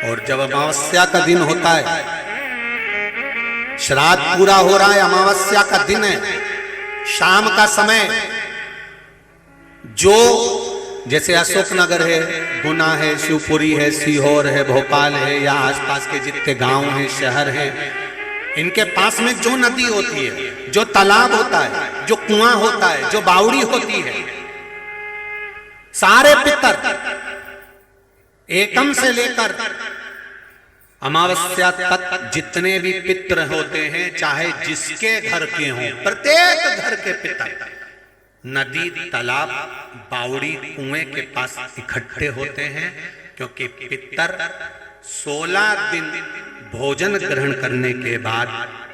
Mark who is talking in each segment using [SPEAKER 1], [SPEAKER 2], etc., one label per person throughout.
[SPEAKER 1] और जब अमावस्या का दिन होता है, श्राद्ध पूरा हो रहा है, अमावस्या का दिन है, शाम का समय, जो जैसे अशोकनगर है, गुना है, शिवपुरी है, सीहोर है, भोपाल है, या आसपास के जितने गांव हैं, शहर हैं, इनके पास में जो नदी होती है, जो तालाब होता है, जो कुआं होता है, जो बावड़ी होती है, सारे पितर एकम से लेकर अमावस्या तक जितने भी पितर होते हैं, चाहे जिसके घर के हों, प्रत्येक घर के पितर नदी, तालाब, बावड़ी, कुएं के पास इकट्ठे होते हैं, क्योंकि पितर 16 दिन भोजन ग्रहण करने के बाद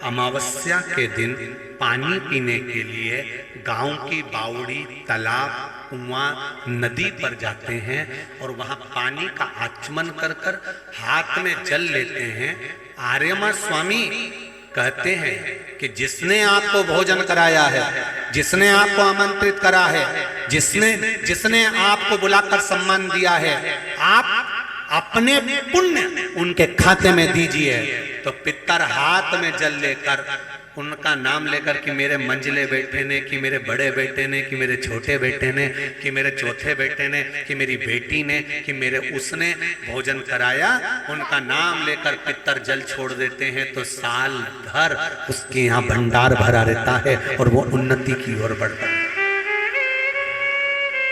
[SPEAKER 1] अमावस्या के दिन पानी पीने के लिए गांव की बावड़ी, तालाब, कुआं, नदी पर जाते हैं और वहां पानी का आचमन कर कर हाथ में जल लेते हैं। आर्यमा स्वामी कहते हैं कि जिसने आपको भोजन कराया है, जिसने आपको आमंत्रित करा है, जिसने आपको बुलाकर सम्मान दिया है, आप अपने पुण्य उनके खाते में दीजिए। तो पितर हाथ में जल लेकर उनका नाम लेकर कि मेरे मंझले बेटे ने, कि मेरे बड़े बेटे ने, कि मेरे छोटे बेटे ने, कि मेरे चौथे बेटे ने, कि मेरी बेटी ने, कि मेरे उसने भोजन कराया, उनका नाम लेकर पितर जल छोड़ देते हैं। तो साल भर उसके यहाँ भंडार भरा रहता है और वो उन्नति की ओर बढ़ता है।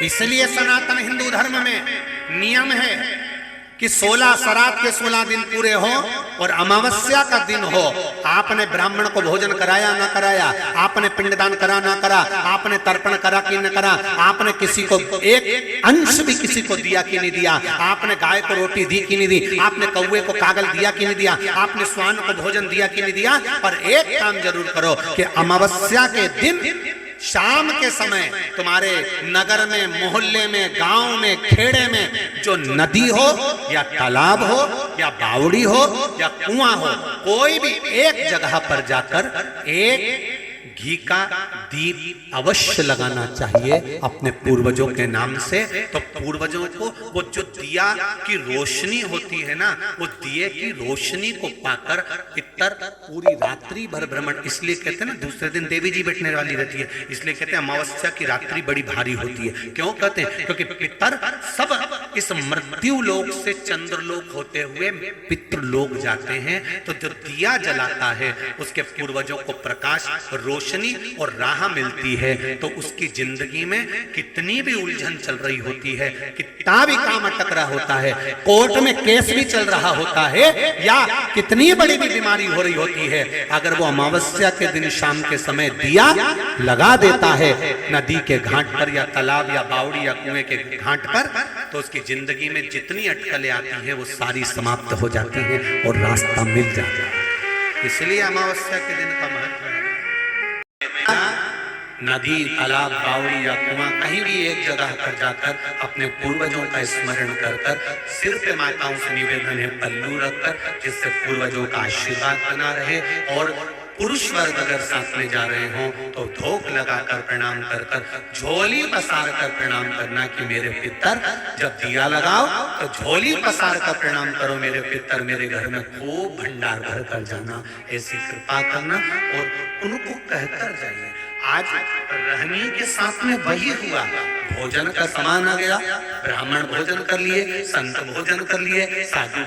[SPEAKER 1] इसलिए सनातन हिंदू धर्म में नियम है कि 16 श्राद्ध के 16 दिन पूरे हो और अमावस्या का दिन हो, आपने ब्राह्मण को भोजन कराया ना कराया, आपने पिंडदान करा ना करा, आपने तर्पण करा कि न करा, आपने किसी को एक अंश भी किसी को दिया कि नहीं दिया, आपने गाय को रोटी दी कि नहीं दी, आपने कौवे को कागल दिया कि नहीं दिया, आपने स्वान को भोजन दिया कि नहीं दिया, पर एक काम जरूर करो कि अमावस्या के दिन शाम के समय तुम्हारे नगर में, मोहल्ले में, गांव में, खेड़े में जो नदी हो या तालाब हो या बावड़ी हो या कुआं हो, कोई भी एक जगह पर जाकर एक घी का दीप अवश्य लगाना चाहिए अपने पूर्वजों के नाम से। तो पूर्वजों को वो जो दिया की रोशनी होती है ना, वो दिए की रोशनी को पाकर पितर पूरी रात्रि भर भ्रमण, इसलिए कहते हैं ना दूसरे दिन देवी जी बैठने वाली रहती है, इसलिए कहते हैं अमावस्या की रात्रि बड़ी भारी होती है। क्यों कहते हैं? क्योंकि पितर सब इस मृत्यु लोक से चंद्रलोक होते हुए पितृलोक जाते हैं। तो जो दिया जलाता है उसके पूर्वजों को प्रकाश, रोशनी और राह मिलती है। तो उसकी जिंदगी में कितनी भी उलझन चल रही होती है, कितना भी काम अटक रहा होता है, कोर्ट में केस भी चल रहा होता है, या कितनी बड़ी भी बीमारी हो रही होती है, अगर वो अमावस्या के दिन शाम के समय दिया लगा देता है नदी के घाट पर या तालाब या बावड़ी या कुएं के घाट पर, तो उसकी जिंदगी में जितनी अटकलें आती हैं वो सारी समाप्त हो जाती हैं और रास्ता मिल जाता है। इसलिए अमावस्या के दिन का महत्व है। नदी, तालाब, बावड़ी या कुआं कहीं भी एक जगह पर जाकर अपने पूर्वजों का स्मरण कर कर सिर पे माताओं से निवेदन है पल्लू रखकर, जिससे पूर्वजों का आशीर्वाद बना रहे। और पुरुष वर्ग अगर साथ में जा रहे हों तो धोख लगाकर प्रणाम कर कर, झोली पसार कर प्रणाम करना कि मेरे पितर, जब दिया लगाओ तो झोली पसार कर प्रणाम करो मेरे पितर, मेरे घर में खूब भंडार भर कर जाना, ऐसी कृपा करना और उनको कहकर जाइए। आज रहनी के साथ में वही हुआ, भोजन का सामान आ गया, ब्राह्मण भोजन कर लिए, संत भोजन कर लिए, साधु